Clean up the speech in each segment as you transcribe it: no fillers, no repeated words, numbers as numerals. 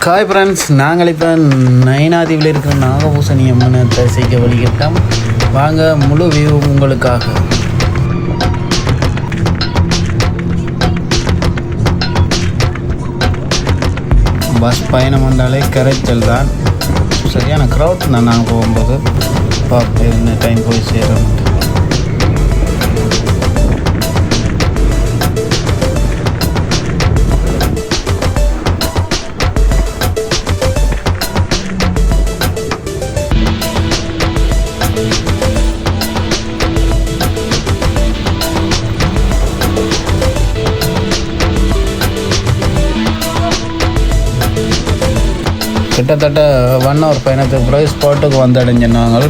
Hi friends, நாங்கள் இப்போ நயனாதீவில் இருக்கிற நாகபூசணி அம்மனை தரிசிக்க வழிகிட்டோம். வாங்க, முழு வியூ உங்களுக்காக. பஸ் பயணம் வந்தாலே கரைச்சல் தான், சரியான க்ரௌட் தான். நாங்கள் போகும்போது பார்ப்போம் என்ன டைம் போய் சேரோம். கிட்டத்தட்ட 1 hour பயணத்துக்கு பிறகு ஸ்பாட்டுக்கு வந்தடைஞ்ச நாங்கள்.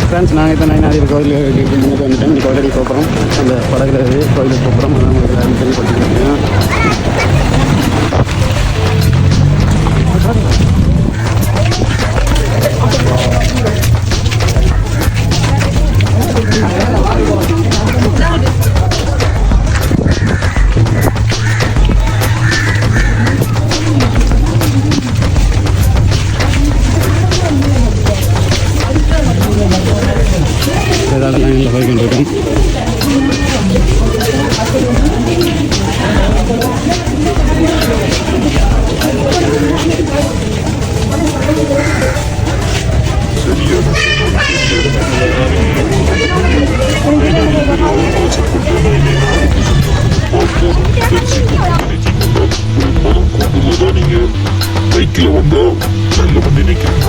ஃப்ரெண்ட்ஸ், நாங்கள் இப்போ நயனாதீவு கோயிலுக்கு வந்துட்டோம். இந்த கோயிலுக்கு போகிறோம், அந்த படகுல கோயிலுக்கு போகிறோம். அதான் உங்களுக்கு எல்லாரும் தெரியப்படுத்திருக்கேன். லைனில் போய்கிட்டு பைக்கில் வந்தா நல்ல பண்ணி நினைக்கிறேன்.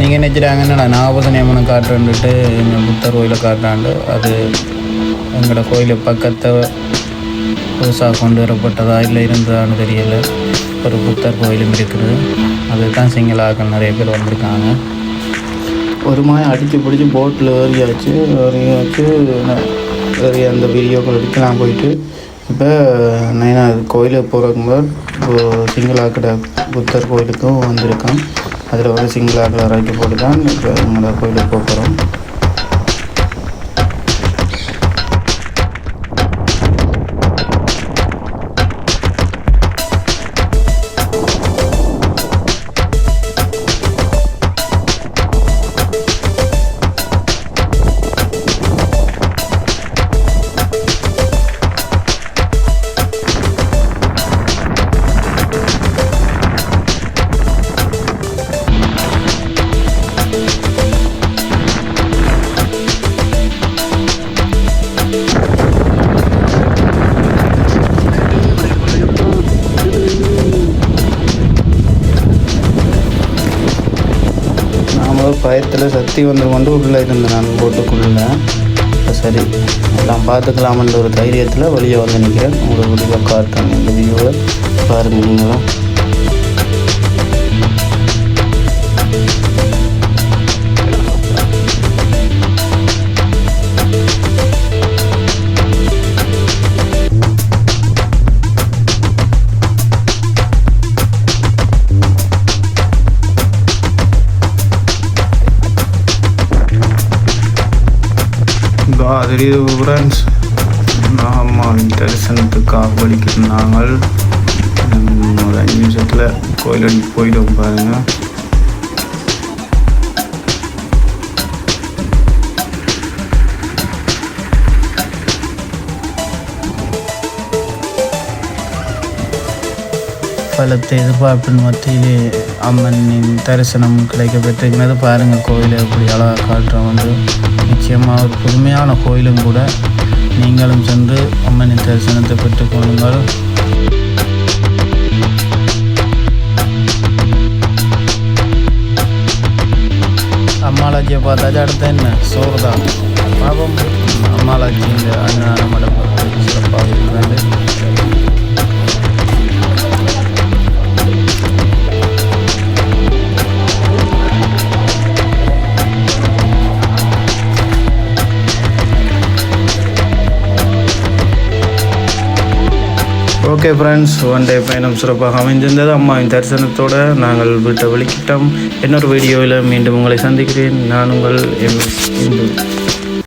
நீங்கள் நினைச்சிட்டாங்கன்னா நாகபூசணி அம்மனை காட்டுறன்ட்டு எங்கள் புத்தர் கோயிலை காட்டுறாண்டு. அது எங்களோட கோயிலை பக்கத்தை புதுசாக கொண்டு வரப்பட்டதா இல்லை இருந்ததான்னு தெரியலை. ஒரு புத்தர் கோயிலும் இருக்குது. அதுதான் சிங்களாக்கள் நிறைய பேர் வந்திருக்காங்க. ஒரு மாதம் அடித்து பிடிச்சி போட்டில் ஏறியாச்சு ஏறி அந்த வீடியோக்கள் எடுக்கலாம் போயிட்டு. இப்போ நயனாதீவு கோயிலுக்கு போகிறதுக்கு சிங்களாக்கிட புத்தர் கோயிலுக்கும் வந்திருக்கோம். அதில் ஒரு சிங்களாக்கில் ரைட்டு போட்டு தான் இப்போ எங்களோட கோயிலுக்கு போகிறோம். பயத்தில் சக்தி கொண்டு உள்ளே இருந்தேன் நான் போட்டுக்குள்ளே. சரி, எல்லாம் பார்த்துக்கலாமன்ற ஒரு தைரியத்தில் வெளியே வந்து நிற்கிறேன். உங்களுக்கு வீடியோ காட்டுறேன். இந்த வீடியோவை பாருங்கள் நீங்களும். தெரியுது ஃப்ரெண்ட்ஸ், அம்மாவின் தரிசனத்துக்காக வலிக்கிட்டு நாங்கள் ஒரு 5 நிமிஷத்தில் கோயிலுக்கு போயிடுவோம். பாருங்கள், பலத்தை எதிர்பார்ப்பின் மத்தியிலே அம்மனின் தரிசனம் கிடைக்க பெற்றிருக்கிறது. பாருங்கள், கோயிலை எப்படி அழகாக காட்டுறோம். நிச்சயமாக ஒரு புதுமையான கோயிலும் கூட. நீங்களும் சென்று அம்மனின் தரிசனத்தை பெற்றுக்கொள்ளுங்கள். அம்மாளாச்சியை பார்த்தாச்சு. அடுத்து என்ன, சோறு தான். பாபம். விமாலாட்சி இந்த அன்னதான மண்டபம் சிறப்பாக இருக்கிறது. ஓகே ஃப்ரெண்ட்ஸ், ஒன் டே பயணம் சிறப்பாக அமைந்திருந்தது. அம்மாவின் தரிசனத்தோடு நாங்கள் வீட்டை வெளிக்கிட்டோம். இன்னொரு வீடியோவில் மீண்டும் உங்களை சந்திக்கிறேன். நான் உங்கள் MS இந்து.